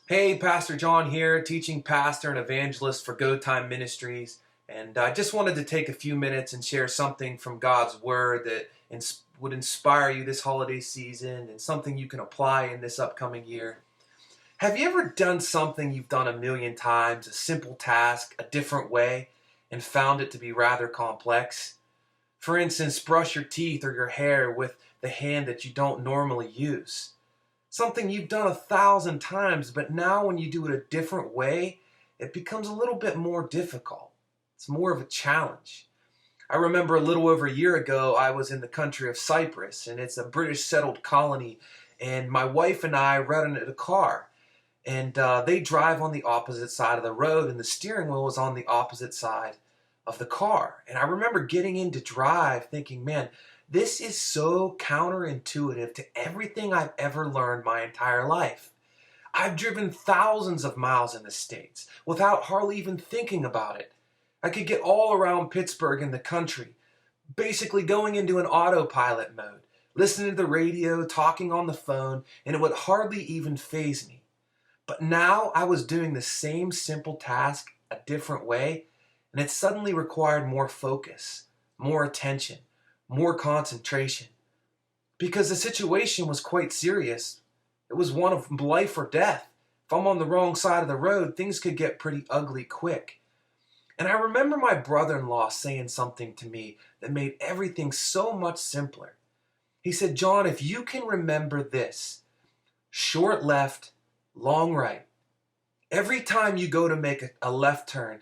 Hey, Pastor John here, teaching pastor and evangelist for Go Time Ministries. And I just wanted to take a few minutes and share something from God's Word that would inspire you this holiday season and something you can apply in this upcoming year. Have you ever done something you've done a million times, a simple task, a different way, and found it to be rather complex? For instance, brush your teeth or your hair with the hand that you don't normally use. Something you've done 1,000 times, but now when you do it a different way, it becomes a little bit more difficult. It's more of a challenge. I remember a little over a year ago, I was in the country of Cyprus, and it's a British settled colony, and my wife and I rented a car, and they drive on the opposite side of the road, and the steering wheel was on the opposite side of the car. And I remember getting in to drive thinking, man, this is so counterintuitive to everything I've ever learned my entire life. I've driven thousands of miles in the States without hardly even thinking about it. I could get all around Pittsburgh in the country, basically going into an autopilot mode, listening to the radio, talking on the phone, and it would hardly even faze me. But now I was doing the same simple task a different way, and it suddenly required more focus, more attention, more concentration, because the situation was quite serious. It was one of life or death. If I'm on the wrong side of the road, things could get pretty ugly quick. And I remember my brother-in-law saying something to me that made everything so much simpler. He said, John, if you can remember this, short left, long right. Every time you go to make a left turn,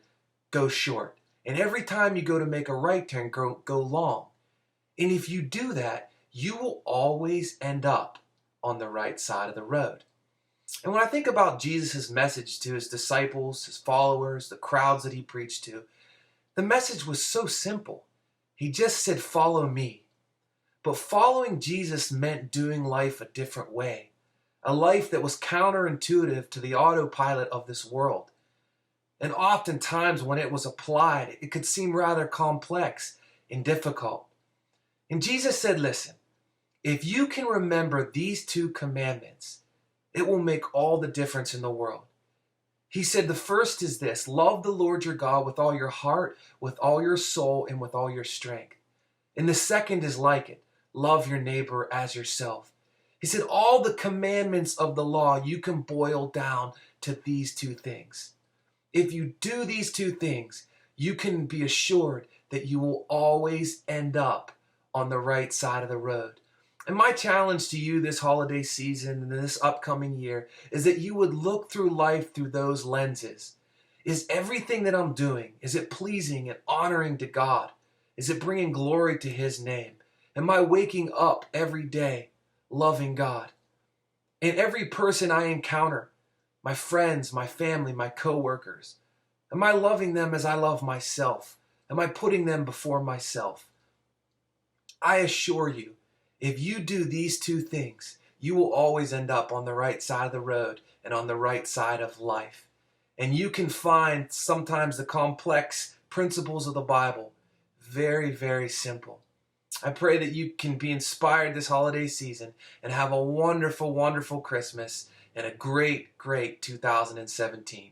go short. And every time you go to make a right turn, go long. And if you do that, you will always end up on the right side of the road. And when I think about Jesus' message to his disciples, his followers, the crowds that he preached to, the message was so simple. He just said, follow me. But following Jesus meant doing life a different way, a life that was counterintuitive to the autopilot of this world. And oftentimes when it was applied, it could seem rather complex and difficult. And Jesus said, listen, if you can remember these two commandments, it will make all the difference in the world. He said the first is this: love the Lord your God with all your heart, with all your soul, and with all your strength. And the second is like it: love your neighbor as yourself. He said all the commandments of the law you can boil down to these two things. If you do these two things, you can be assured that you will always end up on the right side of the road. And my challenge to you this holiday season and this upcoming year is that you would look through life through those lenses. Is everything that I'm doing, is it pleasing and honoring to God? Is it bringing glory to his name? Am I waking up every day loving God? And every person I encounter, my friends, my family, my coworkers, am I loving them as I love myself? Am I putting them before myself? I assure you, if you do these two things, you will always end up on the right side of the road and on the right side of life. And you can find sometimes the complex principles of the Bible very, very simple. I pray that you can be inspired this holiday season and have a wonderful, wonderful Christmas and a great, great 2017.